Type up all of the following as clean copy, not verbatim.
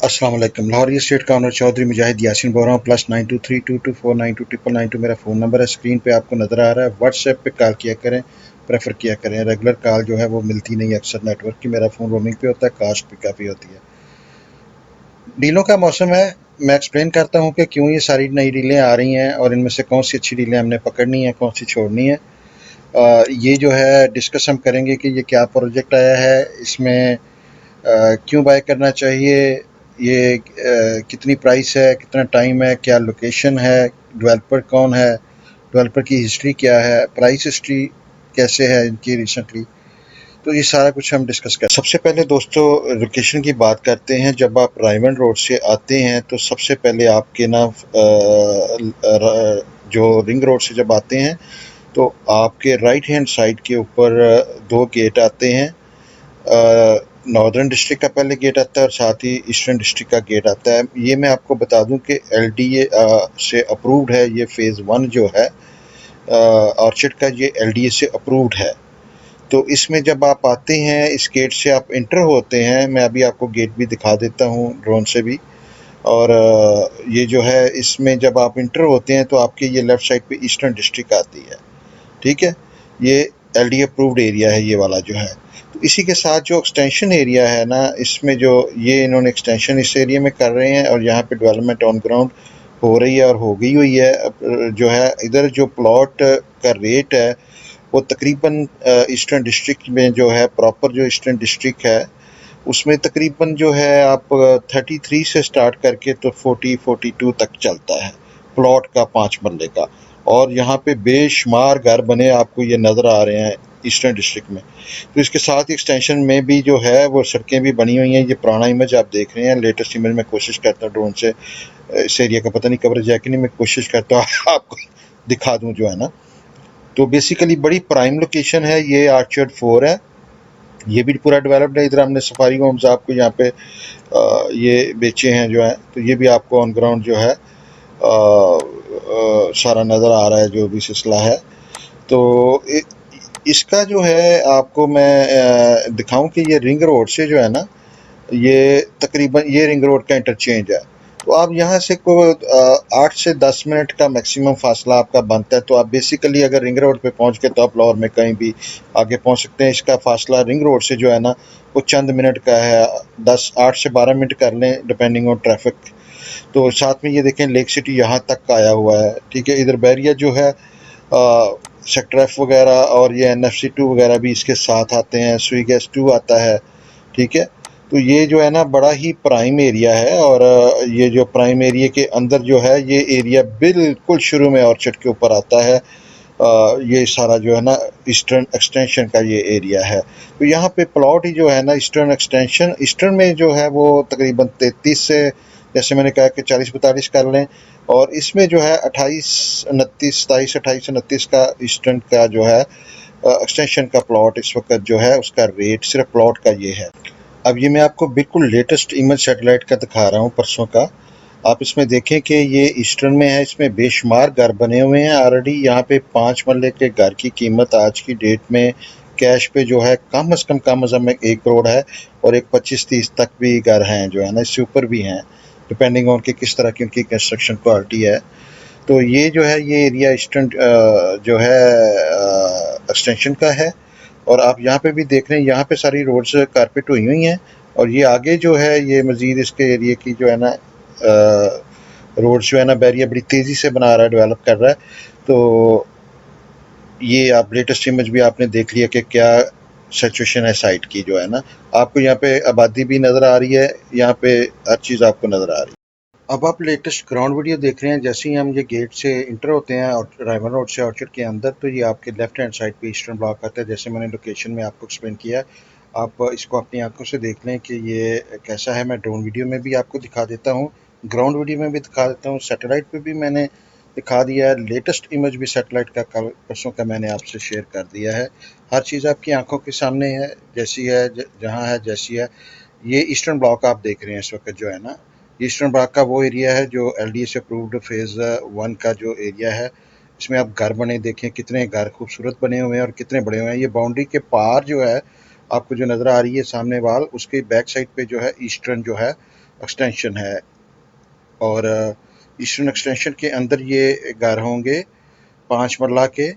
अस्सलाम वालेकुम। लाहौर स्टेट का ऑनर चौधरी मुजाहिद यासीन बोल रहा हूँ। +9232249299 मेरा फ़ोन नंबर है, स्क्रीन पे आपको नज़र आ रहा है। व्हाट्सएप पे कॉल किया करें, प्रेफर किया करें। रेगुलर कॉल जो है वो मिलती नहीं अक्सर नेटवर्क की। मेरा फ़ोन रोमिंग पे होता है, कास्ट भी काफ़ी होती है। डीलों का मौसम है। मैं एक्सप्लेन करता हूँ कि क्यों ये सारी नई डीलें आ रही हैं और इनमें से कौन सी अच्छी डीलें हमने पकड़नी है, कौन सी छोड़नी है। ये जो है डिस्कस हम करेंगे कि ये क्या प्रोजेक्ट आया है, इसमें क्यों बाय करना चाहिए, ये कितनी प्राइस है, कितना टाइम है, क्या लोकेशन है, डेवलपर कौन है, डेवलपर की हिस्ट्री क्या है, प्राइस हिस्ट्री कैसे है इनकी रिसेंटली। तो ये सारा कुछ हम डिस्कस करें। सबसे पहले दोस्तों लोकेशन की बात करते हैं। जब आप रायमंड रोड से आते हैं तो सबसे पहले आपके ना जो रिंग रोड से जब आते हैं तो आपके राइट हैंड साइड के ऊपर दो गेट आते हैं। नॉर्दर्न डिस्ट्रिक्ट का पहले गेट आता है और साथ ही ईस्टर्न डिस्ट्रिक्ट का गेट आता है। ये मैं आपको बता दूं कि एलडीए से अप्रूव्ड है। ये फ़ेज़ 1 जो है ऑर्चिड का, ये एलडीए से अप्रूव्ड है। तो इसमें जब आप आते हैं, इस गेट से आप इंटर होते हैं। मैं अभी आपको गेट भी दिखा देता हूँ ड्रोन से भी। और ये जो है, इसमें जब आप इंटर होते हैं तो आपके ये लेफ़्ट साइड पे ईस्टर्न डिस्ट्रिक्ट आती है। ठीक है, ये एलडी अप्रूव्ड एरिया है ये वाला जो है। तो इसी के साथ जो एक्सटेंशन एरिया है ना, इसमें जो ये इन्होंने एक्सटेंशन इस एरिया में कर रहे हैं और यहाँ पे डेवलपमेंट ऑन ग्राउंड हो रही है और हो गई हुई है। अब जो है इधर जो प्लॉट का रेट है वो तकरीबन ईस्टर्न डिस्ट्रिक्ट में जो है, प्रॉपर जो ईस्टर्न डिस्ट्रिक्ट है उसमें तकरीबन जो है आप 33 से स्टार्ट करके तो 40-42 तक चलता है प्लॉट का, 5 मरले का। और यहाँ पे बेशुमार घर बने आपको ये नज़र आ रहे हैं ईस्टर्न डिस्ट्रिक्ट में। तो इसके साथ ही एक्सटेंशन में भी जो है वो सड़कें भी बनी हुई हैं। ये पुराना इमेज आप देख रहे हैं, लेटेस्ट इमेज में कोशिश करता हूँ ड्रोन से इस एरिया का पता नहीं कवरेज है कि नहीं, मैं कोशिश करता हूँ आपको दिखा दूँ जो है ना। तो बेसिकली बड़ी प्राइम लोकेशन है ये। आर्चर्ड 4 है, ये भी पूरा डेवलप्ड है। इधर हमने सफारी होम्स आपको यहाँ पे ये बेचे हैं जो है। तो ये भी आपको ऑन ग्राउंड जो है सारा नज़र आ रहा है जो भी सिलसिला है। तो इसका जो है आपको मैं दिखाऊं कि ये रिंग रोड से जो है ना, ये तकरीबन ये रिंग रोड का इंटरचेंज है। तो आप यहाँ से को 8 से 10 मिनट का मैक्सिमम फासला आपका बनता है। तो आप बेसिकली अगर रिंग रोड पे पहुँच के तो आप लाहौर में कहीं भी आगे पहुँच सकते हैं। इसका फासला रिंग रोड से जो है ना वो चंद मिनट का है, 8 से 12 मिनट कर लें डिपेंडिंग ऑन ट्रैफिक। तो साथ में ये देखें लेक सिटी यहाँ तक आया हुआ है। ठीक है, इधर बैरिया जो है सेक्टर एफ वगैरह और ये NFC2 वगैरह भी इसके साथ आते हैं। सुई गैस 2 आता है। ठीक है, तो ये जो है ना बड़ा ही प्राइम एरिया है। और ये जो प्राइम एरिया के अंदर जो है, ये एरिया बिल्कुल शुरू में ऑर्चर्ड के ऊपर आता है। ये सारा जो है ना ईस्टर्न एक्सटेंशन का ये एरिया है। तो यहाँ पे प्लॉट ही जो है ना ईस्टर्न एक्सटेंशन, ईस्टर्न में जो है वो तकरीबन 33 से, जैसे मैंने कहा कि 40-42 कर लें। और इसमें जो है 27-29 का ईस्टर्न का जो है एक्सटेंशन का प्लॉट इस वक्त जो है उसका रेट सिर्फ प्लॉट का ये है। अब ये मैं आपको बिल्कुल लेटेस्ट इमेज सेटेलाइट का दिखा रहा हूँ, परसों का। आप इसमें देखें कि ये ईस्टर्न में है, इसमें बेशुमार घर बने हुए हैं ऑलरेडी। यहाँ पे 5 मरले के घर की कीमत आज की डेट में कैश पे जो है कम अज़ कम 1 करोड़ है। और एक 25-30 तक भी घर हैं जो है ना, इससे ऊपर भी हैं डिपेंडिंग ऑन कि किस तरह की उनकी कंस्ट्रक्शन क्वालिटी है। तो ये जो है ये एरिया ईस्टर्न जो है एक्सटेंशन का है। और आप यहाँ पे भी देख रहे हैं, यहाँ पे सारी रोड्स कारपेट हुई हुई हैं। और ये आगे जो है ये मज़ीद इसके एरिया की जो है ना रोड्स जो है ना बैरिया बड़ी तेज़ी से बना रहा है, डेवलप कर रहा है। तो ये आप लेटेस्ट इमेज भी आपने देख लिया कि क्या सिचुएशन है साइट की जो है ना। आपको यहाँ पे आबादी भी नज़र आ रही है, यहाँ पे हर चीज़ आपको नज़र आ रही है। अब आप लेटेस्ट ग्राउंड वीडियो देख रहे हैं। जैसे ही हम ये गेट से इंटर होते हैं और रायमंड रोड से ऑर्चर्ड के अंदर, तो ये आपके लेफ्ट हैंड साइड पे ईस्टर्न ब्लॉक आता है। जैसे मैंने लोकेशन में आपको एक्सप्लेन किया है, आप इसको अपनी आंखों से देख लें कि ये कैसा है। मैं ड्रोन वीडियो में भी आपको दिखा देता हूँ, ग्राउंड वीडियो में भी दिखा देता हूँ, सैटेलाइट पे भी मैंने दिखा दिया है। लेटेस्ट इमेज भी सैटेलाइट का कल परसों का मैंने आपसे शेयर कर दिया है। हर चीज़ आपकी आंखों के सामने है, जैसी है जहाँ है जैसी है। ये ईस्टर्न ब्लॉक आप देख रहे हैं इस वक्त जो है ना, ईस्टर्न ब्लॉक का वो एरिया है जो एलडीए से अप्रूव्ड फ़ेज़ 1 का जो एरिया है। इसमें आप घर बने देखें, कितने घर खूबसूरत बने हुए हैं और कितने बड़े हुए हैं। ये बाउंड्री के पार जो है आपको जो नज़र आ रही है सामने वाल, उसके बैक साइड पे जो है ईस्टर्न जो है एक्सटेंशन है, और ईस्टर्न एक्सटेंशन के अंदर ये घर होंगे 5 मरला के,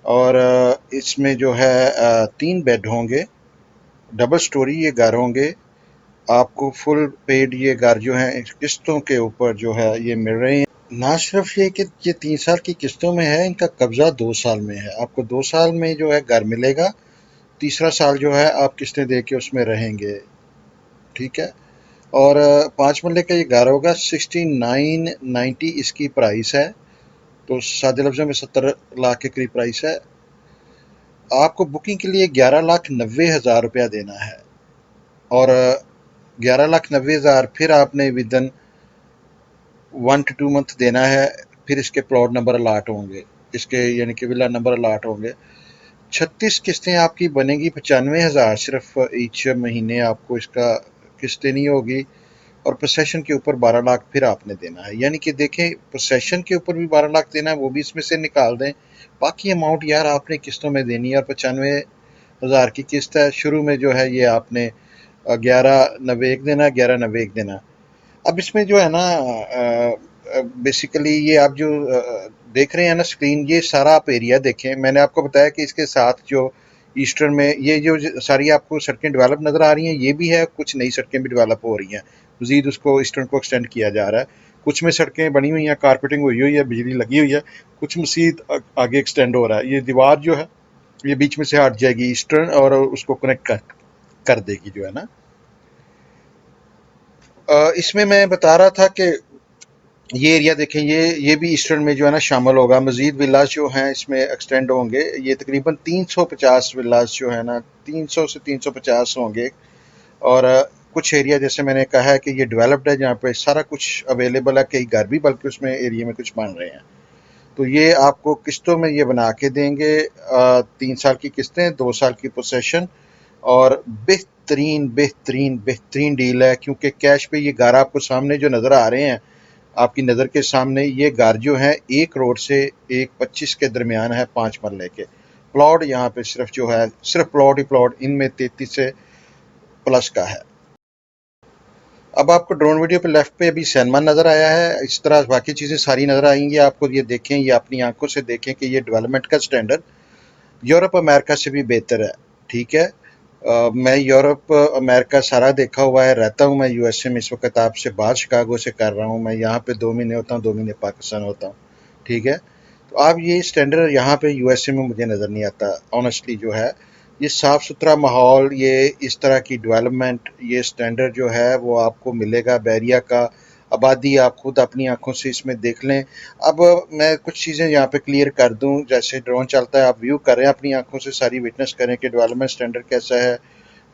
और इसमें जो है 3 बेड होंगे, डबल स्टोरी ये घर होंगे। आपको फुल पेड ये घर जो है किस्तों के ऊपर जो है ये मिल रहे हैं। ना सिर्फ ये कि ये 3 साल की किस्तों में है, इनका कब्जा 2 साल में है। आपको 2 साल में जो है घर मिलेगा, तीसरा साल जो है आप किस्तें दे के उसमें रहेंगे, ठीक है। और 5 मरले का ये घर होगा, 6990 इसकी प्राइस है, तो सादे लफ्ज़ों में 70 लाख के करीब प्राइस है। आपको बुकिंग के लिए 11,90,000 रुपया देना है, और 11,90,000 फिर आपने विदन 1 to 2 मंथ देना है। फिर इसके प्लॉट नंबर अलाट होंगे, इसके यानी कि विला नंबर अलाट होंगे। 36 किस्तें आपकी बनेगी 95,000 सिर्फ ईच महीने आपको इसका किस्तें नहीं होगी, और पोसेशन के ऊपर 12 लाख फिर आपने देना है। यानी कि देखें, पोसेशन के ऊपर भी 12 लाख देना है, वो भी इसमें से निकाल दें। बाकी अमाउंट यार आपने किस्तों में देनी है, और 95,000 की किस्त है। शुरू में जो है ये आपने 11,91 देना, 11,91 देना। अब इसमें जो है ना, बेसिकली ये आप जो देख रहे हैं ना स्क्रीन, ये सारा आप एरिया देखें। मैंने आपको बताया कि इसके साथ जो ईस्टर्न में ये जो सारी आपको सड़कें डेवलप नज़र आ रही हैं, ये भी है, कुछ नई सड़कें भी डेवलप हो रही हैं, मजीद उसको ईस्टर्न को एक्सटेंड किया जा रहा है। कुछ में सड़कें बनी हुई हैं, कारपेटिंग हुई हुई है, बिजली लगी हुई है, कुछ मजीद आगे एक्सटेंड हो रहा है। ये दीवार जो है ये बीच में से हट जाएगी ईस्टर्न, और उसको कनेक्ट कर देगी जो है ना। इसमें मैं बता रहा था कि ये एरिया देखें, ये भी ईस्टर्न में जो है ना शामिल होगा। मजीद विलाज जो हैं इसमें एक्सटेंड होंगे, ये तकरीबन 350 विलाज जो है ना, 300 से 350 होंगे। और कुछ एरिया जैसे मैंने कहा है कि ये डेवलप्ड है, जहाँ पे सारा कुछ अवेलेबल है, कई घर भी बल्कि उसमें एरिया में कुछ बन रहे हैं। तो ये आपको किस्तों में ये बना के देंगे, 3 साल की किस्तें, 2 साल की पोसेशन, और बेहतरीन बेहतरीन बेहतरीन डील है, क्योंकि कैश पे ये घर आपको सामने जो नज़र आ रहे हैं, आपकी नज़र के सामने ये घर जो है 1 करोड़ से 1,25 के दरमियान है, 5 मरले के प्लॉट। यहाँ पे सिर्फ जो है सिर्फ प्लॉट ही प्लॉट, इनमें 33 से प्लस का है। अब आपको ड्रोन वीडियो पे लेफ्ट पे अभी सैनमा नज़र आया है, इस तरह बाकी चीज़ें सारी नज़र आएंगी आपको। ये देखें, ये अपनी आंखों से देखें कि ये डेवलपमेंट का स्टैंडर्ड यूरोप अमेरिका से भी बेहतर है, ठीक है। मैं यूरोप अमेरिका सारा देखा हुआ है, रहता हूँ मैं यूएसए में। इस वक्त आपसे बात शिकागो से कर रहा हूँ मैं, यहाँ पे 2 महीने होता हूँ, 2 महीने पाकिस्तान होता हूँ, ठीक है। तो आप ये स्टैंडर्ड यहाँ पे यूएसए में मुझे नज़र नहीं आता ऑनेस्टली जो है। ये साफ़ सुथरा माहौल, ये इस तरह की डेवलपमेंट, ये स्टैंडर्ड जो है वो आपको मिलेगा। बैरिया का आबादी आप खुद अपनी आंखों से इसमें देख लें। अब मैं कुछ चीज़ें यहाँ पे क्लियर कर दूं, जैसे ड्रोन चलता है आप व्यू कर रहे हैं, अपनी आंखों से सारी विटनेस करें कि डेवलपमेंट स्टैंडर्ड कैसा है,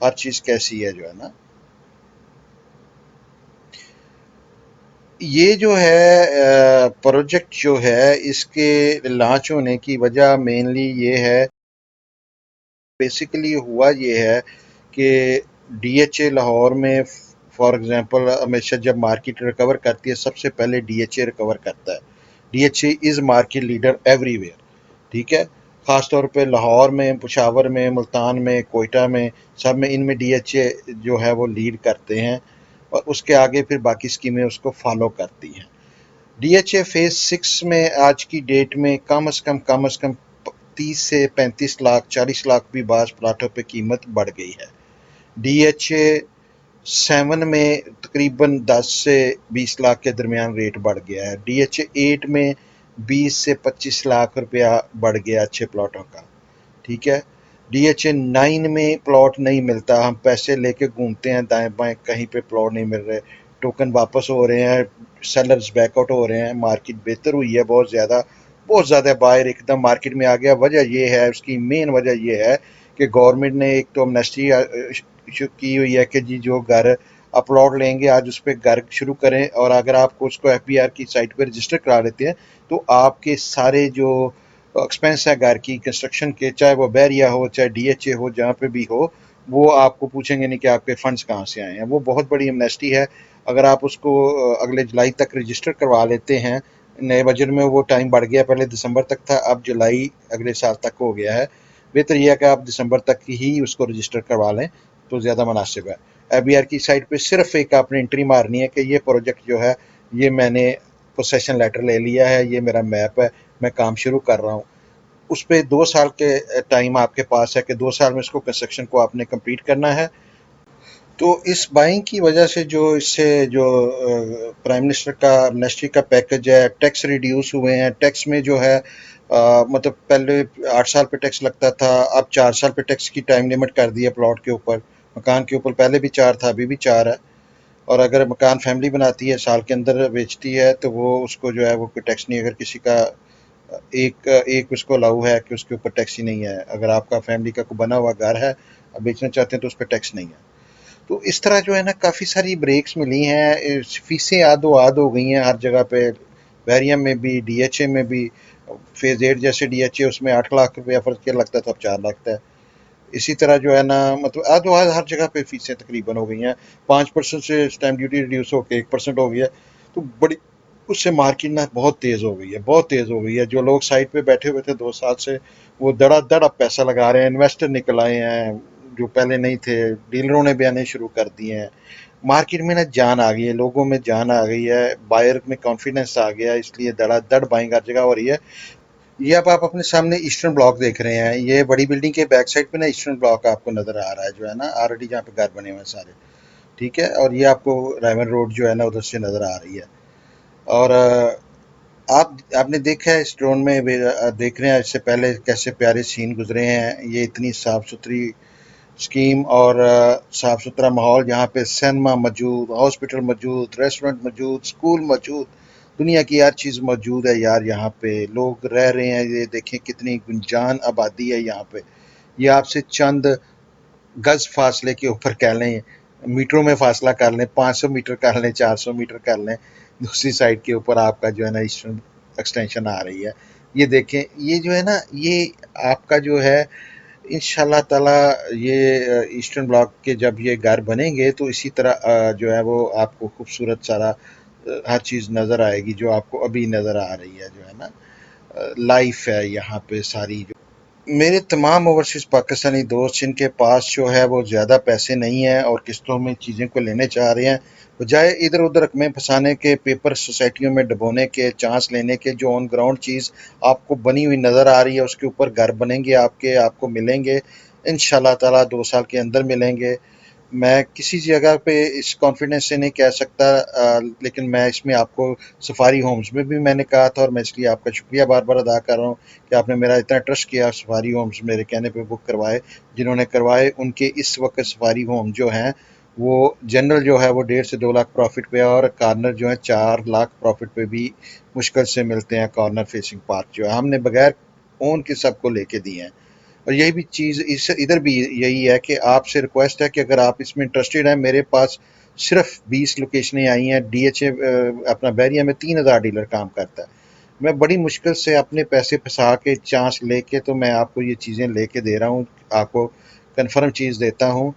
हर चीज़ कैसी है जो है ना। ये जो है प्रोजेक्ट जो है, इसके लॉन्च होने की वजह मेनली ये है, बेसिकली हुआ ये है कि डीएचए लाहौर में फॉर एग्जांपल हमेशा जब मार्केट रिकवर करती है, सबसे पहले डीएचए रिकवर करता है। DHA is market leader everywhere, ठीक है। ख़ास तौर पे लाहौर में, पेशावर में, मुल्तान में, कोयटा में, सब में इनमें डीएचए जो है वो लीड करते हैं, और उसके आगे फिर बाकी स्कीमें उसको फॉलो करती हैं। डीएचए फेज 6 में आज की डेट में कम अज़ कम 30 से 35 लाख, 40 लाख भी बाज़ प्लाटों पे कीमत बढ़ गई है। डीएचए 7 में तकरीबन 10 से 20 लाख के दरमियान रेट बढ़ गया है। डीएचए 8 में 20 से 25 लाख रुपया बढ़ गया अच्छे प्लॉटों का, ठीक है। डीएचए 9 में प्लॉट नहीं मिलता, हम पैसे लेके घूमते हैं दाएं बाएं, कहीं पे प्लॉट नहीं मिल रहे, टोकन वापस हो रहे हैं, सेलर्स बैकआउट हो रहे हैं। मार्केट बेहतर हुई है बहुत ज़्यादा बायर एकदम मार्केट में आ गया। वजह ये है, उसकी मेन वजह ये है कि गवर्नमेंट ने एक तो अमनेस्टी की हुई है कि जी जो घर अपलॉट लेंगे आज उस पर घर शुरू करें, और अगर आपको उसको एफबीआर की साइट पर रजिस्टर करा लेते हैं तो आपके सारे जो एक्सपेंस है घर की कंस्ट्रक्शन के, चाहे वो बैरिया हो चाहे डीएचए हो, जहाँ पे भी हो, वो आपको पूछेंगे नहीं कि आपके फंड्स कहाँ से आए हैं। वो बहुत बड़ी एमनेस्टी है। अगर आप उसको अगले जुलाई तक रजिस्टर करवा लेते हैं, नए बजट में वो टाइम बढ़ गया, पहले दिसंबर तक था, अब जुलाई अगले साल तक हो गया है। बेहतर यह है कि आप दिसंबर तक ही उसको रजिस्टर करवा लें तो ज़्यादा मुनासिब है। ABR की साइट पे सिर्फ एक आपने एंट्री मारनी है कि ये प्रोजेक्ट जो है ये मैंने पोसेशन लेटर ले लिया है, ये मेरा मैप है, मैं काम शुरू कर रहा हूँ। उस पे 2 साल के टाइम आपके पास है कि 2 साल में इसको कंस्ट्रक्शन को आपने कंप्लीट करना है। तो इस बाइंग की वजह से जो इससे जो प्राइम मिनिस्टर का एमनेस्टी का पैकेज है, टैक्स रिड्यूस हुए हैं। टैक्स में जो है मतलब पहले 8 साल पे टैक्स लगता था, अब 4 साल पे टैक्स की टाइम लिमिट कर दी है प्लॉट के ऊपर, मकान के ऊपर। पहले भी 4 था, अभी भी 4 है। और अगर मकान फैमिली बनाती है, साल के अंदर बेचती है, तो वो उसको जो है वो कोई टैक्स नहीं। अगर किसी का एक एक उसको अलाउ है कि उसके ऊपर टैक्स ही नहीं है। अगर आपका फैमिली का कोई बना हुआ घर है, आप बेचना चाहते हैं, तो उस पर टैक्स नहीं है। तो इस तरह जो है ना काफ़ी सारी ब्रेक्स मिली हैं। फीसें आदो आद हो गई हैं हर जगह पे, बैरियम में भी, DHA में भी। फेज 8 जैसे DHA, उसमें 8 लाख रुपया फर्ज किया लगता था, अब 4 लाख है। इसी तरह जो है ना मतलब आदो आज हर जगह पे फीसें तकरीबन हो गई हैं। 5% से स्टैम्प ड्यूटी रिड्यूस होकर 1% हो गई है। तो बड़ी उससे मार्केट ना बहुत तेज़ हो गई है, बहुत तेज़ हो गई है। जो लोग साइड पे बैठे हुए थे 2 साल से, वो धड़ाधड़ अब पैसा लगा रहे हैं। इन्वेस्टर निकल आए हैं जो पहले नहीं थे, डीलरों ने भी आने शुरू कर दिए हैं। मार्केट में ना जान आ गई है, लोगों में जान आ गई है, बायर में कॉन्फिडेंस आ गया, इसलिए धड़ाधड़ बाइंग हर जगह हो रही है। ये अब आप अपने सामने ईस्टर्न ब्लॉक देख रहे हैं। ये बड़ी बिल्डिंग के बैक साइड पे ना ईस्टर्न ब्लॉक आपको नजर आ रहा है, जो है ना ऑलरेडी जहाँ पे घर बने हुए हैं सारे। ठीक है, और ये आपको रायवन रोड जो है ना उधर से नजर आ रही है। और आपने देखा है इस ड्रोन में देख रहे हैं इससे पहले कैसे प्यारे सीन गुजरे हैं। ये इतनी साफ सुथरी स्कीम और साफ सुथरा माहौल, यहाँ पे सिनेमा मौजूद, हॉस्पिटल मौजूद, रेस्टोरेंट मौजूद, स्कूल मौजूद, दुनिया की हर चीज़ मौजूद है यार। यहाँ पे लोग रह रहे हैं, ये देखें कितनी गुंजान आबादी है यहाँ पे। ये आपसे चंद गज फासले के ऊपर कह लें, मीटरों में फासला कर लें, 500 मीटर कर लें, 400 मीटर कर लें, दूसरी साइड के ऊपर आपका जो है ना ईस्टर्न एक्सटेंशन आ रही है। ये देखें, ये जो है ना, ये आपका जो है इंशाल्लाह ताला, ये ईस्टर्न ब्लॉक के जब ये घर बनेंगे तो इसी तरह जो है वो आपको खूबसूरत सारा हर चीज़ नज़र आएगी जो आपको अभी नज़र आ रही है, जो है ना लाइफ है यहाँ पे सारी। मेरे तमाम ओवरसीज़ पाकिस्तानी दोस्त जिनके पास जो है वो ज़्यादा पैसे नहीं हैं और किस्तों में चीज़ें को लेने चाह रहे हैं, बजाय इधर उधर रकमें फंसाने के, पेपर सोसाइटियों में डुबोने के, चांस लेने के, जो ऑन ग्राउंड चीज़ आपको बनी हुई नज़र आ रही है उसके ऊपर घर बनेंगे आपके, आपको मिलेंगे इंशाल्लाह ताला 2 साल के अंदर मिलेंगे। मैं किसी जगह पे इस कॉन्फिडेंस से नहीं कह सकता, लेकिन मैं इसमें आपको सफारी होम्स में भी मैंने कहा था, और मैं इसलिए आपका शुक्रिया बार बार अदा कर रहा हूँ कि आपने मेरा इतना ट्रस्ट किया। सफारी होम्स मेरे कहने पे बुक करवाए, जिन्होंने करवाए उनके इस वक्त सफारी होम जो हैं वो जनरल जो है वो 1.5 से 2 लाख प्रॉफिट पे है, और कॉर्नर जो है 4 लाख प्रॉफिट पे भी मुश्किल से मिलते हैं। कॉर्नर फेसिंग पार्क जो है हमने बगैर ओन के सबको लेके दिए हैं। और यही भी चीज़ इस इधर भी यही है कि आपसे रिक्वेस्ट है कि अगर आप इसमें इंटरेस्टेड हैं, मेरे पास सिर्फ 20 लोकेशनें आई हैं। DHA अपना बैरिया में 3,000 डीलर काम करता है। मैं बड़ी मुश्किल से अपने पैसे फंसा के चांस लेके तो मैं आपको ये चीज़ें लेके दे रहा हूँ, आपको कंफर्म चीज़ देता हूँ।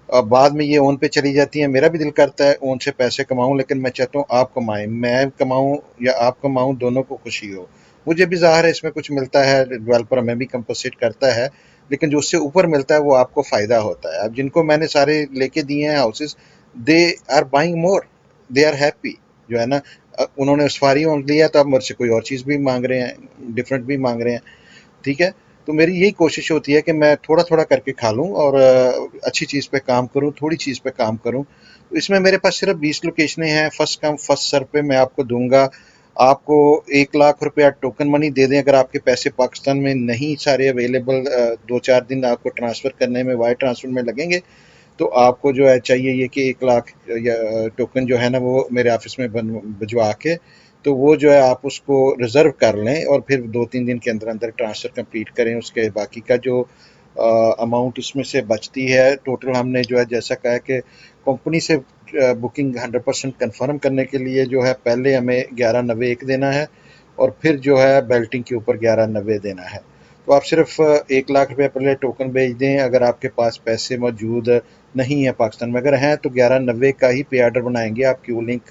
अब बाद में ये ओन पे चली जाती है। मेरा भी दिल करता है ओन से पैसे कमाऊं, लेकिन मैं चाहता हूँ आप कमाएं, मैं कमाऊं या आप कमाऊं, दोनों को खुशी हो। मुझे भी ज़ाहिर है इसमें कुछ मिलता है, डेवलपर हमें भी कंपनसेट करता है, लेकिन जो उससे ऊपर मिलता है वो आपको फ़ायदा होता है। अब जिनको मैंने सारे लेके दिए हैं houses, they are buying more, they are happy, जो है ना। उन्होंने सफारी होम लिया तो अब मुझसे कोई और चीज़ भी मांग रहे हैं, डिफरेंट भी मांग रहे हैं। ठीक है, तो मेरी यही कोशिश होती है कि मैं थोड़ा थोड़ा करके खा लूँ और अच्छी चीज़ पे काम करूँ, थोड़ी चीज़ पे काम करूँ। तो इसमें मेरे पास सिर्फ 20 लोकेशनें हैं। फर्स्ट कम फर्स्ट सर्व पे मैं आपको दूंगा। आपको 1 लाख रुपया टोकन मनी दे दें अगर आपके पैसे पाकिस्तान में नहीं सारे अवेलेबल, 2-4 दिन आपको ट्रांसफ़र करने में, वायर ट्रांसफ़र में लगेंगे। तो आपको जो है चाहिए ये कि 1 लाख या टोकन जो है ना वो मेरे ऑफिस में भिजवा के, तो वो जो है आप उसको रिज़र्व कर लें और फिर 2-3 दिन के अंदर अंदर ट्रांसफ़र कंप्लीट करें। उसके बाकी का जो अमाउंट इसमें से बचती है, टोटल हमने जो है जैसा कहा कि कंपनी से बुकिंग 100% कन्फर्म करने के लिए जो है पहले हमें 1190 एक देना है, और फिर जो है बेल्टिंग के ऊपर 1190 देना है। तो आप सिर्फ 1 लाख रुपया पहले टोकन भेज दें। अगर आपके पास पैसे मौजूद नहीं है पाकिस्तान में, अगर हैं तो 1190 का ही पे आर्डर बनाएंगे आप क्यू लिंक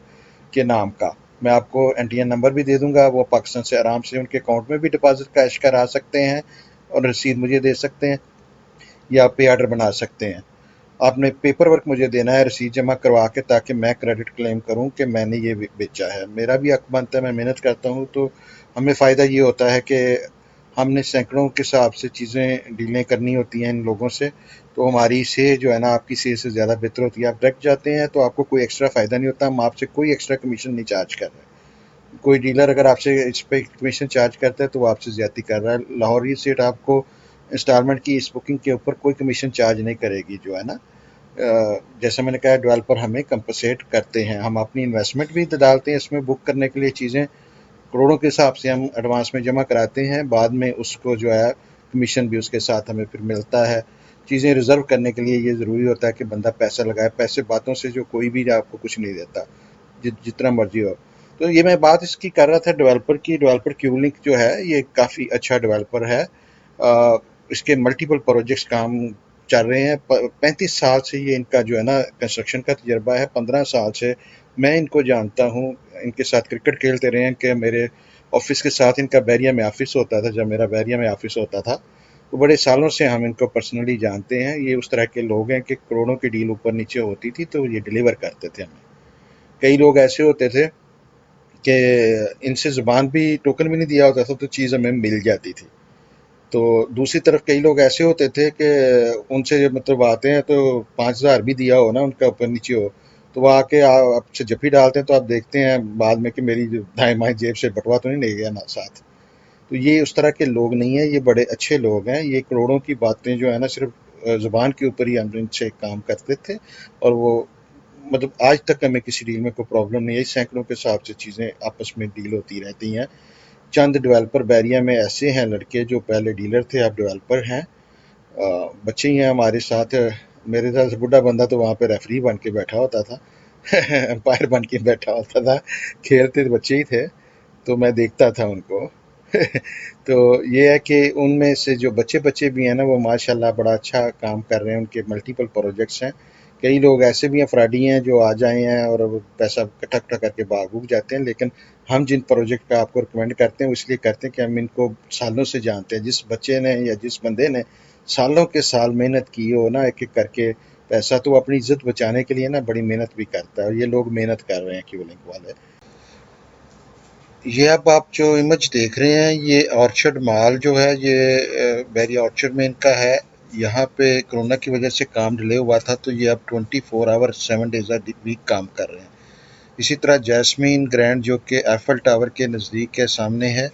के नाम का। मैं आपको NTN नंबर भी दे दूंगा, वो पाकिस्तान से आराम से उनके अकाउंट में भी डिपॉजिट कैश करा सकते हैं और रसीद मुझे दे सकते हैं, या आप पे आर्डर बना सकते हैं। आपने पेपर वर्क मुझे देना है रसीद जमा करवा के, ताकि मैं क्रेडिट क्लेम करूं कि मैंने ये बेचा है। मेरा भी हक बनता है, मैं मेहनत करता हूं, तो हमें फ़ायदा ये होता है कि हमने सैकड़ों के हिसाब से चीज़ें डीलें करनी होती हैं इन लोगों से, तो हमारी सेल जो है ना आपकी सेल से ज़्यादा बेहतर होती है। आप डायरेक्ट जाते हैं तो आपको कोई एक्स्ट्रा फ़ायदा नहीं होता, हम आपसे कोई एक्स्ट्रा कमीशन नहीं चार्ज कर रहे। कोई डीलर अगर आपसे इस पे कमीशन चार्ज करता है तो वो आपसे ज़्यादती कर रहा है। लाहौर ई सेट आपको इंस्टॉलमेंट की इस बुकिंग के ऊपर कोई कमीशन चार्ज नहीं करेगी, जो है ना। जैसा मैंने कहा, डेवलपर हमें कंपनसेट करते हैं, हम अपनी इन्वेस्टमेंट भी डालते हैं इसमें बुक करने के लिए चीज़ें, करोड़ों के हिसाब से हम एडवांस में जमा कराते हैं, बाद में उसको जो है कमीशन भी उसके साथ हमें फिर मिलता है। चीज़ें रिजर्व करने के लिए ये ज़रूरी होता है कि बंदा पैसा लगाए, पैसे बातों से जो कोई भी आपको कुछ नहीं देता, जितना मर्जी हो। तो ये मैं बात इसकी कर रहा था डेवलपर की। डेवलपर क्यूलिंक जो है ये काफ़ी अच्छा डेवलपर है। इसके मल्टीपल प्रोजेक्ट्स काम चल रहे हैं। 35 साल से ये इनका जो है ना कंस्ट्रक्शन का तजर्बा है। 15 साल से मैं इनको जानता हूँ, इनके साथ क्रिकेट खेलते रहे हैं कि मेरे ऑफिस के साथ इनका बैरिया में ऑफिस होता था। जब मेरा बैरिया में ऑफिस होता था तो बड़े सालों से हम इनको पर्सनली जानते हैं। ये उस तरह के लोग हैं कि करोड़ों की डील ऊपर नीचे होती थी तो ये डिलीवर करते थे हमें। कई लोग ऐसे होते थे कि इनसे ज़ुबान भी टोकन भी नहीं दिया होता था तो चीज़ हमें मिल जाती थी। तो दूसरी तरफ कई लोग ऐसे होते थे कि उनसे मतलब आते हैं तो 5,000 भी दिया हो ना उनका ऊपर नीचे हो, तो वो आके आपसे जफ्फी डालते हैं, तो आप देखते हैं बाद में कि मेरी दाएं बाएं जेब से बटवा तो नहीं ले गया ना साथ। तो ये उस तरह के लोग नहीं हैं, ये बड़े अच्छे लोग हैं। ये करोड़ों की बातें जो है ना सिर्फ ज़ुबान के ऊपर ही हम इनसे काम करते थे, और वो मतलब आज तक हमें किसी डील में कोई प्रॉब्लम नहीं है। सैकड़ों के हिसाब से चीज़ें आपस में डील होती रहती हैं। चंद डेवलपर बैरिया में ऐसे हैं लड़के जो पहले डीलर थे, अब डेवलपर हैं। बच्चे ही हैं हमारे साथ। मेरे साथ से बुढ़ा बंदा तो वहाँ पे रेफरी बन के बैठा होता था एम्पायर बन के बैठा होता था। खेलते तो बच्चे ही थे, तो मैं देखता था उनको तो ये है कि उनमें से जो बच्चे बच्चे भी हैं ना वो माशाल्लाह बड़ा अच्छा काम कर रहे हैं। उनके मल्टीपल प्रोजेक्ट्स हैं। कई लोग ऐसे भी हैं फ्राडी हैं जो आ जाए हैं और वो पैसा इकट्ठा इकट्ठा करके भाग भूग जाते हैं, लेकिन हम जिन प्रोजेक्ट का आपको रिकमेंड करते हैं वो इसलिए करते हैं कि हम इनको सालों से जानते हैं। जिस बच्चे ने या जिस बंदे ने सालों के साल मेहनत की हो ना एक एक करके पैसा, तो वो अपनी इज्जत बचाने के लिए ना बड़ी मेहनत भी करता है, और ये लोग मेहनत कर रहे हैं क्यूलिंग वाले। ये अब आप जो इमेज देख रहे हैं ये ऑर्चर्ड माल जो है ये बैरिया ऑर्चर्ड में इनका है। यहाँ पे कोरोना की वजह से काम डिले हुआ था, तो ये अब 24 आवर 7 डेज अ वीक काम कर रहे हैं। इसी तरह जैस्मीन ग्रैंड जो कि एफल टावर के नज़दीक के सामने है,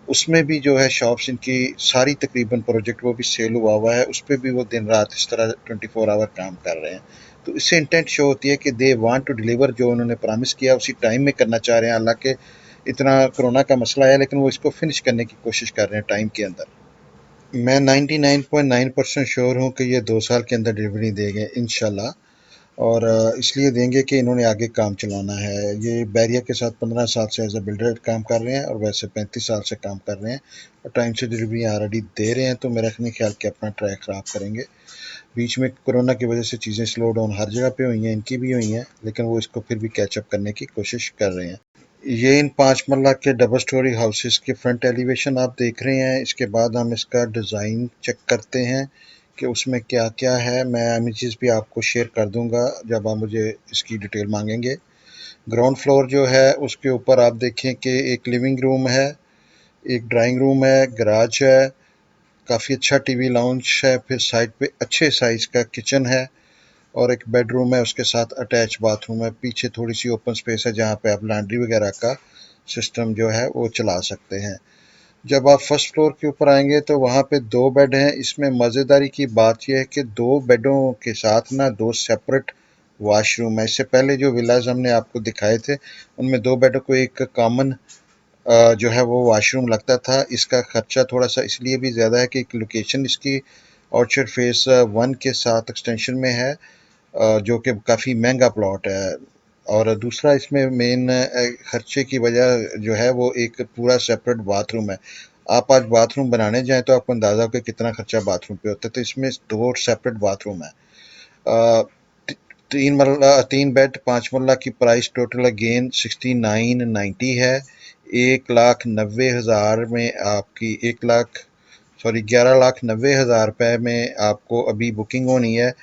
उसमें भी जो है शॉप्स इनकी सारी तकरीबन प्रोजेक्ट वो भी सेल हुआ है। उस पर भी वो दिन रात इस तरह 24 आवर काम कर रहे हैं। तो इससे इंटेंट शो होती है कि दे वांट टू डिलीवर, जो उन्होंने प्रॉमिस किया उसी टाइम में करना चाह रहे हैं। हालांकि इतना कोरोना का मसला है, लेकिन वो इसको फिनिश करने की कोशिश कर रहे हैं टाइम के अंदर। मैं 99.9% श्योर हूँ कि ये 2 साल के अंदर डिलीवरी देंगे इंशाल्लाह। और इसलिए देंगे कि इन्होंने आगे काम चलाना है। ये बैरिया के साथ 15 साल से एज ए बिल्डर काम कर रहे हैं, और वैसे 35 साल से काम कर रहे हैं, और टाइम से डिलीवरी ऑलरेडी दे रहे हैं। तो मेरा नहीं ख्याल कि अपना ट्रैक ख़राब करेंगे। बीच में कोरोना की वजह से चीज़ें स्लो डाउन हर जगह पे हुई हैं, इनकी भी हुई हैं, लेकिन वो इसको फिर भी कैचअप करने की कोशिश कर रहे हैं। ये इन 5 मरला के डबल स्टोरी हाउसेस के फ्रंट एलिवेशन आप देख रहे हैं। इसके बाद हम इसका डिज़ाइन चेक करते हैं कि उसमें क्या क्या है। मैं इमेजेस भी आपको शेयर कर दूंगा जब आप मुझे इसकी डिटेल मांगेंगे। ग्राउंड फ्लोर जो है उसके ऊपर आप देखें कि एक लिविंग रूम है, एक ड्राइंग रूम है, गराज है, काफ़ी अच्छा टीवी लाउंज है, फिर साइड पे अच्छे साइज़ का किचन है, और एक बेडरूम है, उसके साथ अटैच बाथरूम है। पीछे थोड़ी सी ओपन स्पेस है जहाँ पे आप लॉन्ड्री वगैरह का सिस्टम जो है वो चला सकते हैं। जब आप फर्स्ट फ्लोर के ऊपर आएंगे तो वहाँ पे 2 बेड हैं। इसमें मज़ेदारी की बात यह है कि 2 बेडों के साथ ना 2 सेपरेट वाशरूम है। इससे पहले जो विलाज हमने आपको दिखाए थे उनमें 2 बेडों को एक कॉमन जो है वो वाशरूम लगता था। इसका खर्चा थोड़ा सा इसलिए भी ज़्यादा है कि लोकेशन इसकी ऑर्चर्ड फेस 1 के साथ एक्सटेंशन में है, जो कि काफ़ी महंगा प्लॉट है। और दूसरा इसमें मेन खर्चे की वजह जो है वो एक पूरा सेपरेट बाथरूम है। आप आज बाथरूम बनाने जाएं तो आपको अंदाज़ा हो कि कितना खर्चा बाथरूम पे होता है। तो इसमें 2 सेपरेट बाथरूम है। अ, 3 बेड 5 मरला की प्राइस टोटल अगेन 6990 है। 1,90,000 में आपकी 11,90,000 रुपये में आपको अभी बुकिंग होनी है।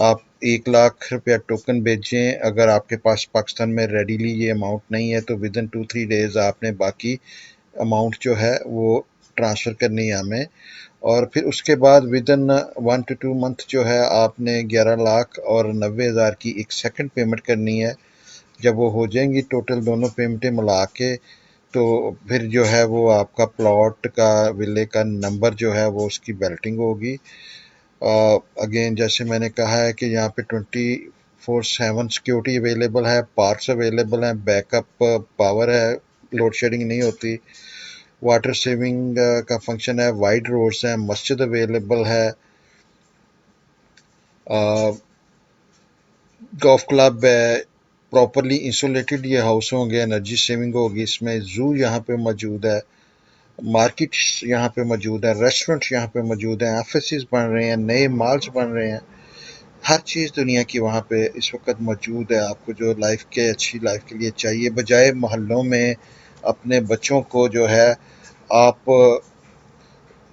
आप 1 लाख रुपया टोकन भेजें। अगर आपके पास पाकिस्तान में रेडीली ये अमाउंट नहीं है तो विद इन 2-3 डेज़ आपने बाकी अमाउंट जो है वो ट्रांसफ़र करनी है हमें। और फिर उसके बाद विद इन 1 to 2 मंथ जो है आपने 11,90,000 की एक सेकंड पेमेंट करनी है। जब वो हो जाएंगी टोटल दोनों पेमेंटें मिला के, तो फिर जो है वो आपका प्लॉट का विले का नंबर जो है वो उसकी बेल्टिंग होगी। अगेन जैसे मैंने कहा है कि यहाँ पे 24/7 सिक्योरिटी अवेलेबल है, पार्क्स अवेलेबल हैं, बैकअप पावर है, लोड शेडिंग नहीं होती, वाटर सेविंग का फंक्शन है, वाइड रोड्स हैं, मस्जिद अवेलेबल है, गोल्फ क्लब है, प्रॉपरली इंसुलेटेड ये हाउस होंगे, एनर्जी सेविंग होगी इसमें, जू यहाँ पे मौजूद है, मार्केट्स यहाँ पे मौजूद है, रेस्टोरेंट्स यहाँ पे मौजूद हैं, ऑफिसेज बन रहे हैं, नए मॉल्स बन रहे हैं, हर चीज़ दुनिया की वहाँ पे इस वक्त मौजूद है। आपको जो लाइफ के अच्छी लाइफ के लिए चाहिए, बजाय मोहल्लों में अपने बच्चों को जो है आप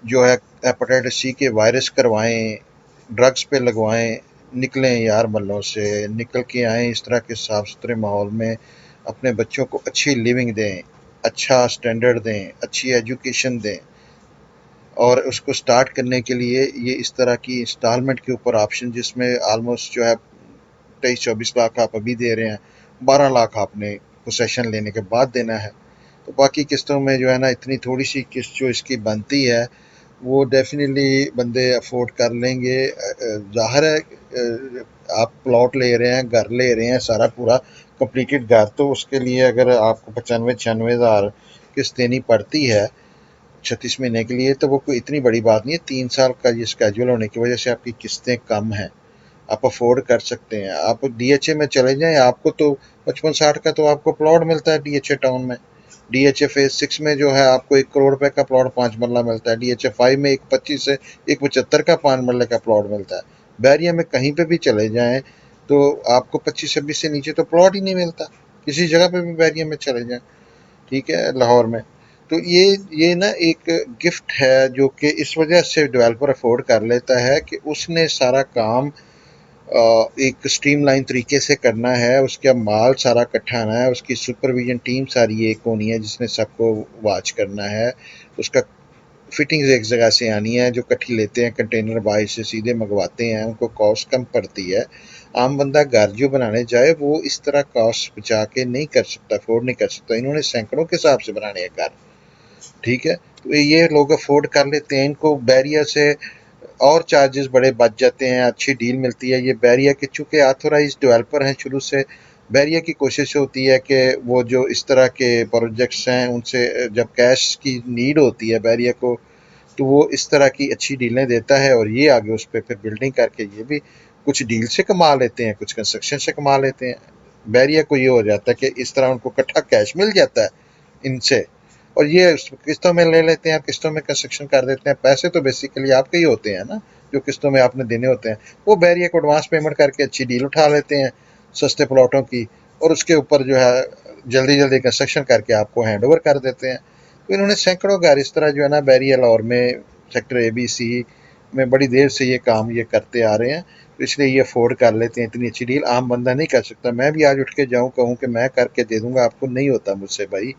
जो है हेपेटाइटिस सी के वायरस करवाएं, ड्रग्स पे लगवाएं, निकलें यार मोहल्लों से, निकल के आएँ इस तरह के साफ़ सुथरे माहौल में, अपने बच्चों को अच्छी लिविंग दें, अच्छा स्टैंडर्ड दें, अच्छी एजुकेशन दें। और उसको स्टार्ट करने के लिए ये इस तरह की इंस्टॉलमेंट के ऊपर ऑप्शन, जिसमें ऑलमोस्ट जो है 23-24 लाख आप अभी दे रहे हैं, 12 लाख आपने पोसेशन लेने के बाद देना है। तो बाकी किस्तों में जो है ना, इतनी थोड़ी सी किस्त जो इसकी बनती है वो डेफिनेटली बंदे अफोर्ड कर लेंगे। ज़ाहिर है आप प्लॉट ले रहे हैं, घर ले रहे हैं, सारा पूरा कंप्लीटेड घर, तो उसके लिए अगर आपको 95-96 हज़ार किस्त देनी पड़ती है 36 महीने के लिए, तो वो कोई इतनी बड़ी बात नहीं है। 3 साल का ये स्केड्यूल होने की वजह से आपकी किस्तें कम हैं, आप अफोर्ड कर सकते हैं। आप डीएचए में चले जाएं, आपको तो 55-60 का तो आपको प्लॉट मिलता है डीएचए टाउन में। डीएचए फेज 6 में जो है आपको 1 करोड़ रुपए का प्लॉट 5 मरला मिलता है। डीएचए 5 में 125 से 175 का 5 मरले का प्लॉट मिलता है। बैरिया में कहीं पे भी चले जाएं तो आपको 25-26 से नीचे तो प्लॉट ही नहीं मिलता, किसी जगह पे भी बैरिया में चले जाएं, ठीक है, लाहौर में। तो ये ना एक गिफ्ट है जो कि इस वजह से डेवलपर अफोर्ड कर लेता है कि उसने सारा काम एक स्ट्रीमलाइन तरीके से करना है, उसका माल सारा इकट्ठा आना है, उसकी सुपरविजन टीम सारी एक होनी है जिसने सबको वॉच करना है, उसका फिटिंग्स एक जगह से आनी है, जो इकट्ठी लेते हैं कंटेनर बाहर से सीधे मंगवाते हैं, उनको कॉस्ट कम पड़ती है। आम बंदा घर जो बनाने जाए वो इस तरह कॉस्ट बचा के नहीं कर सकता, अफोर्ड नहीं कर सकता। इन्होंने सैकड़ों के हिसाब से बनाने हैं घर, ठीक है, तो ये लोग अफोर्ड कर लेते हैं। इनको बैरियर से और चार्जेस बड़े बच जाते हैं, अच्छी डील मिलती है। ये बैरिया के चूँकि ऑथोराइज डेवलपर हैं शुरू से, बैरिया की कोशिश होती है कि वो जो इस तरह के प्रोजेक्ट्स हैं उनसे जब कैश की नीड होती है बैरिया को, तो वो इस तरह की अच्छी डीलें देता है और ये आगे उस पर फिर बिल्डिंग करके ये भी कुछ डील से कमा लेते हैं, कुछ कंस्ट्रक्शन से कमा लेते हैं। बैरिया को ये हो जाता है कि इस तरह उनको इकट्ठा कैश मिल जाता है इनसे, और ये किस्तों में ले लेते हैं, किस्तों में कंस्ट्रक्शन कर देते हैं। पैसे तो बेसिकली आपके ही होते हैं ना, जो किस्तों में आपने देने होते हैं। वो बैरिया को एडवांस पेमेंट करके अच्छी डील उठा लेते हैं सस्ते प्लॉटों की, और उसके ऊपर जो है जल्दी जल्दी कंस्ट्रक्शन करके आपको हैंड ओवर कर देते हैं। तो इन्होंने सैकड़ों घर इस तरह जो है ना बैरिया लाहौर में सेक्टर ABC में बड़ी देर से ये काम ये करते आ रहे हैं, तो इसलिए ये अफोर्ड कर लेते हैं। इतनी अच्छी डील आम बंदा नहीं कर सकता। मैं भी आज उठ के जाऊँ कहूँ कि मैं करके दे दूंगा आपको, नहीं होता मुझसे भाई,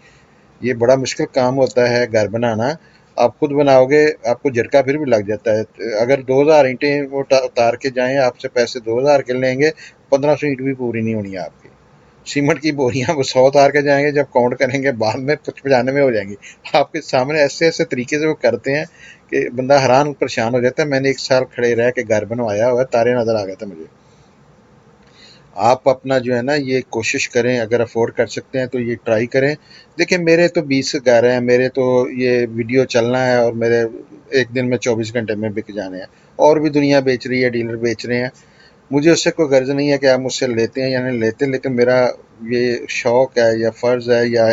ये बड़ा मुश्किल काम होता है घर बनाना। आप खुद बनाओगे आपको झटका फिर भी लग जाता है। अगर 2000 ईंटें वो उतार के जाएं, आपसे पैसे 2000 के लेंगे, 1500 ईंट भी पूरी नहीं होनी है आपकी। सीमेंट की बोरियां वो 100 उतार के जाएंगे, जब काउंट करेंगे बाद में 95 हो जाएंगी आपके सामने। ऐसे ऐसे तरीके से वो करते हैं कि बंदा हैरान परेशान हो जाता है। मैंने 1 साल खड़े रह के घर बनवाया हुआ, तारे नजर आ गए थे मुझे। आप अपना जो है ना ये कोशिश करें, अगर अफोर्ड कर सकते हैं तो ये ट्राई करें। देखिए मेरे तो 20 घर हैं, मेरे तो ये वीडियो चलना है और मेरे एक दिन में 24 घंटे में बिक जाने हैं। और भी दुनिया बेच रही है, डीलर बेच रहे हैं। मुझे उससे कोई गर्ज नहीं है कि आप मुझसे लेते हैं या नहीं लेते, लेकिन मेरा ये शौक है या फ़र्ज़ है या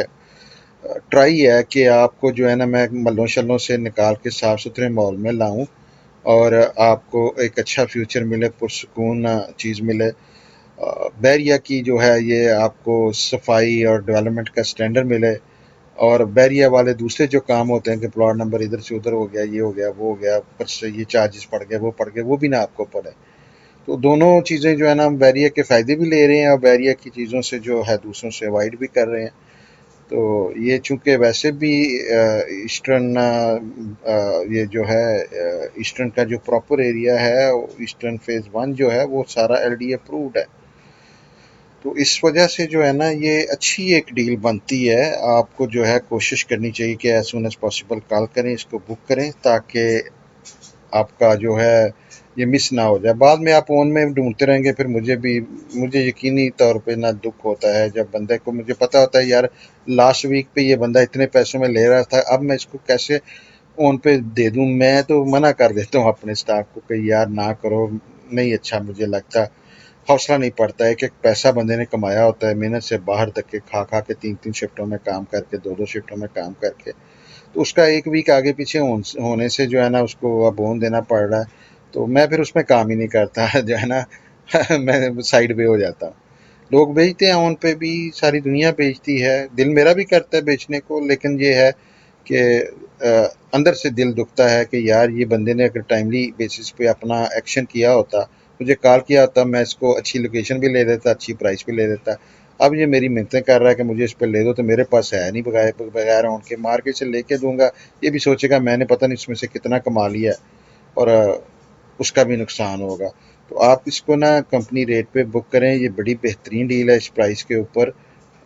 ट्राई है कि आपको जो है ना मैं मल्लों शल्लों से निकाल के साफ़ सुथरे माहौल में लाऊं और आपको एक अच्छा फ्यूचर मिले, पुरसकून चीज़ मिले। बैरिया की जो है ये आपको सफाई और डेवलपमेंट का स्टैंडर्ड मिले, और बैरिया वाले दूसरे जो काम होते हैं कि प्लॉट नंबर इधर से उधर हो गया, ये हो गया, वो हो गया, ऊपर से ये चार्जेस पड़ गए, वो पड़ गए, वो भी ना आपको पड़े। तो दोनों चीज़ें जो है ना, हम बैरिया के फ़ायदे भी ले रहे हैं और बैरिया की चीज़ों से जो है दूसरों से अवॉइड भी कर रहे हैं। तो ये चूँकि वैसे भी ईस्टर्न ये जो है ईस्टर्न का जो प्रॉपर एरिया है, ईस्टर्न फेज़ 1 जो है वो सारा एलडी अप्रूव्ड है। तो इस वजह से जो है ना, ये अच्छी एक डील बनती है। आपको जो है कोशिश करनी चाहिए कि as soon as possible call करें, इसको बुक करें, ताकि आपका जो है ये मिस ना हो जाए। बाद में आप ओन में ढूंढते रहेंगे, फिर मुझे यकीनी तौर पे ना दुख होता है जब बंदे को, मुझे पता होता है यार लास्ट वीक पे ये बंदा इतने पैसों में ले रहा था, अब मैं इसको कैसे ओन पे दे दूं। मैं तो मना कर देता हूँ अपने स्टाफ को कि यार ना करो, नहीं अच्छा मुझे लगता। हौसला नहीं पड़ता है कि पैसा बंदे ने कमाया होता है मेहनत से, बाहर तक के खा खा के 3-3 शिफ्टों में काम करके, 2-2 शिफ्टों में काम करके, तो उसका एक वीक आगे पीछे होने से जो है ना, उसको अब ओन देना पड़ रहा है। तो मैं फिर उसमें काम ही नहीं करता जो है ना मैं साइड पे हो जाता हूँ। लोग बेचते हैं ओन पे भी, सारी दुनिया बेचती है, दिल मेरा भी करता है बेचने को, लेकिन ये है कि अंदर से दिल दुखता है कि यार ये बंदे ने अगर टाइमली बेसिस पे अपना एक्शन किया होता, मुझे कॉल किया होता, मैं इसको अच्छी लोकेशन भी ले देता, अच्छी प्राइस भी ले देता। अब ये मेरी मिन्नतें कर रहा है कि मुझे इस पे ले दो, तो मेरे पास है नहीं, बगैर बगैर उनके मार्केट से लेके दूंगा, ये भी सोचेगा मैंने पता नहीं इसमें से कितना कमा लिया है, और उसका भी नुकसान होगा। तो आप इसको ना कंपनी रेट पे बुक करें, ये बड़ी बेहतरीन डील है इस प्राइस के ऊपर।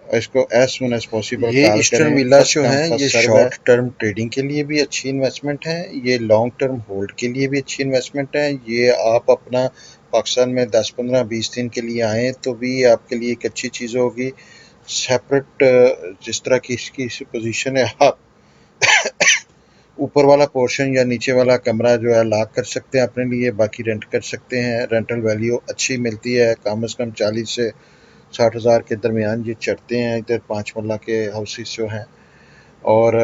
इसको एज सुन एज पॉसिबल ये ईस्टर्न विलास जो हैं, ये शॉर्ट टर्म ट्रेडिंग के लिए भी अच्छी इन्वेस्टमेंट है, ये लॉन्ग टर्म होल्ड के लिए भी अच्छी इन्वेस्टमेंट है। ये आप अपना पाकिस्तान में 10-15-20 दिन के लिए आएँ तो भी आपके लिए एक अच्छी चीज़ होगी। सेपरेट जिस तरह की इसकी पोजीशन है, आप ऊपर वाला पोर्शन या नीचे वाला कमरा जो है लॉक कर सकते हैं अपने लिए, बाकी रेंट कर सकते हैं। रेंटल वैल्यू अच्छी मिलती है, कम से कम 40 से 60 हज़ार के दरमियान ये चढ़ते हैं इधर 5 मरला के हाउसेस जो हैं। और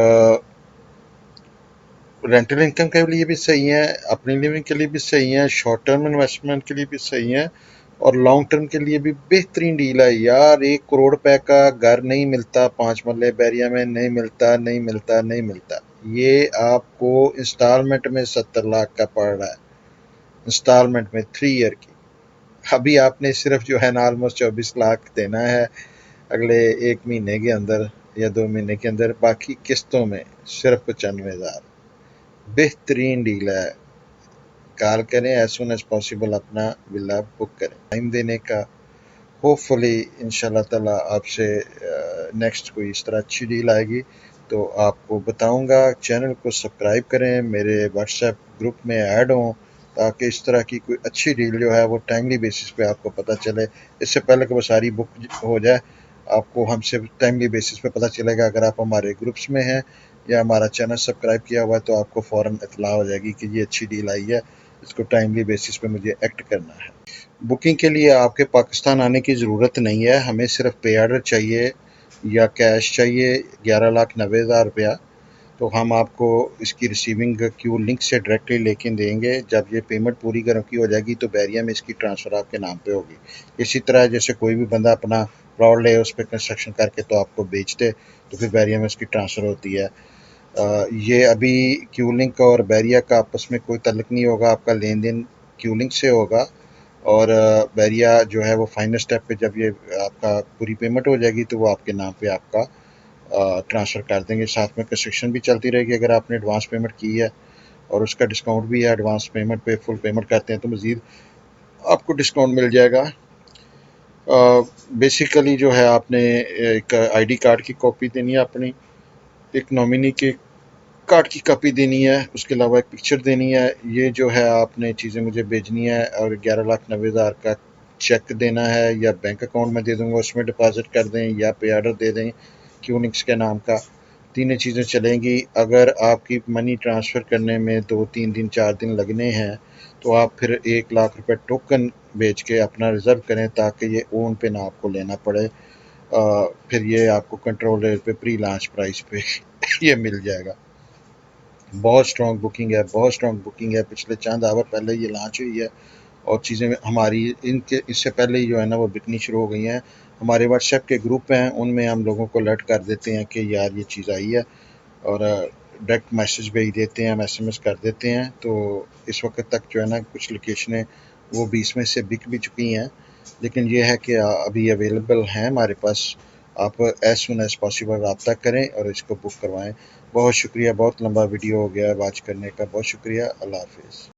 रेंटल इनकम के लिए भी सही है, अपनी लिविंग के लिए भी सही है, शॉर्ट टर्म इन्वेस्टमेंट के लिए भी सही है, और लॉन्ग टर्म के लिए भी बेहतरीन डील है यार। 1 करोड़ रुपए का घर नहीं मिलता 5 मरले बैरिया में, नहीं मिलता, नहीं मिलता, नहीं मिलता। ये आपको इंस्टॉलमेंट में 70 लाख का पड़ रहा है, इंस्टॉलमेंट में 3 ईयर की। अभी आपने सिर्फ जो है ना ऑलमोस्ट 24 लाख देना है अगले 1 महीने के अंदर या 2 महीने के अंदर, बाकी किस्तों में सिर्फ 95 हज़ार। बेहतरीन डील है। कॉल करें एज सुन एज पॉसिबल, अपना विला बुक करें। टाइम देने का, होपफुली इंशाल्लाह ताला आपसे नेक्स्ट कोई इस तरह अच्छी डील आएगी तो आपको बताऊंगा। चैनल को सब्सक्राइब करें, मेरे व्हाट्सएप ग्रुप में ऐड हों, ताकि इस तरह की कोई अच्छी डील जो है वो टाइमली बेसिस पे आपको पता चले। इससे पहले कि वो सारी बुक हो जाए, आपको हमसे टाइमली बेसिस पे पता चलेगा। अगर आप हमारे ग्रुप्स में हैं या हमारा चैनल सब्सक्राइब किया हुआ है तो आपको फ़ौरन इत्तला हो जाएगी कि ये अच्छी डील आई है, इसको टाइमली बेसिस पे मुझे एक्ट करना है। बुकिंग के लिए आपके पाकिस्तान आने की ज़रूरत नहीं है, हमें सिर्फ पे आर्डर चाहिए या कैश चाहिए 11,90,000 रुपया। तो हम आपको इसकी रिसीविंग क्यू लिंक से डायरेक्टली लेके देंगे। जब ये पेमेंट पूरी घर की हो जाएगी तो बैरिया में इसकी ट्रांसफ़र आपके नाम पे होगी। इसी तरह जैसे कोई भी बंदा अपना प्लॉट ले, उस पर कंस्ट्रक्शन करके तो आपको बेच दे, तो फिर बैरिया में उसकी ट्रांसफ़र होती है। ये अभी क्यू लिंक और बैरिया का आपस में कोई तल्लुक नहीं होगा, आपका लेन देन क्यू लिंक से होगा। और बैरिया जो है वो फाइनल स्टेप पे जब ये आपका पूरी पेमेंट हो जाएगी तो वो आपके नाम पे आपका ट्रांसफ़र कर देंगे। साथ में कंस्ट्रक्शन भी चलती रहेगी अगर आपने एडवांस पेमेंट की है, और उसका डिस्काउंट भी है। एडवांस पेमेंट पे फुल पेमेंट करते हैं तो मज़ीद आपको डिस्काउंट मिल जाएगा। बेसिकली जो है आपने एक आईडी कार्ड की कॉपी देनी है अपनी, एक नॉमिनी के कार्ड की कॉपी देनी है, उसके अलावा एक पिक्चर देनी है। ये जो है आपने चीज़ें मुझे भेजनी है, और 11,90,000 का चेक देना है या बैंक अकाउंट में दे दूंगा उसमें डिपॉजिट कर दें, या पे आर्डर दे दें क्यूनिक्स के नाम का। तीनों चीज़ें चलेंगी। अगर आपकी मनी ट्रांसफ़र करने में 2-3 दिन 4 दिन लगने हैं तो आप फिर 1 लाख रुपए टोकन बेच के अपना रिज़र्व करें, ताकि ये ओन पे ना आपको लेना पड़े। फिर ये आपको कंट्रोल रेट पे प्री लॉन्च प्राइस पे ये मिल जाएगा। बहुत स्ट्रॉन्ग बुकिंग है, बहुत स्ट्रॉन्ग बुकिंग है। पिछले चंद आवर पहले ये लॉन्च हुई है, और चीज़ें हमारी इनके इससे पहले ही जो है ना वो बिकनी शुरू हो गई हैं। हमारे व्हाट्सएप के ग्रुप हैं, उनमें हम लोगों को अलर्ट कर देते हैं कि यार ये चीज़ आई है, और डायरेक्ट मैसेज भेज देते हैं, हम एसएमएस कर देते हैं। तो इस वक्त तक जो है ना कुछ लोकेशनें वो भी इसमें से बिक भी चुकी हैं, लेकिन ये है कि अभी अवेलेबल हैं हमारे पास। आप एज सुन एज पॉसिबल रब्ता करें और इसको बुक करवाएं। बहुत शुक्रिया, बहुत लंबा वीडियो हो गया है वाच करने का, बहुत शुक्रिया। अल्लाह हाफिज़।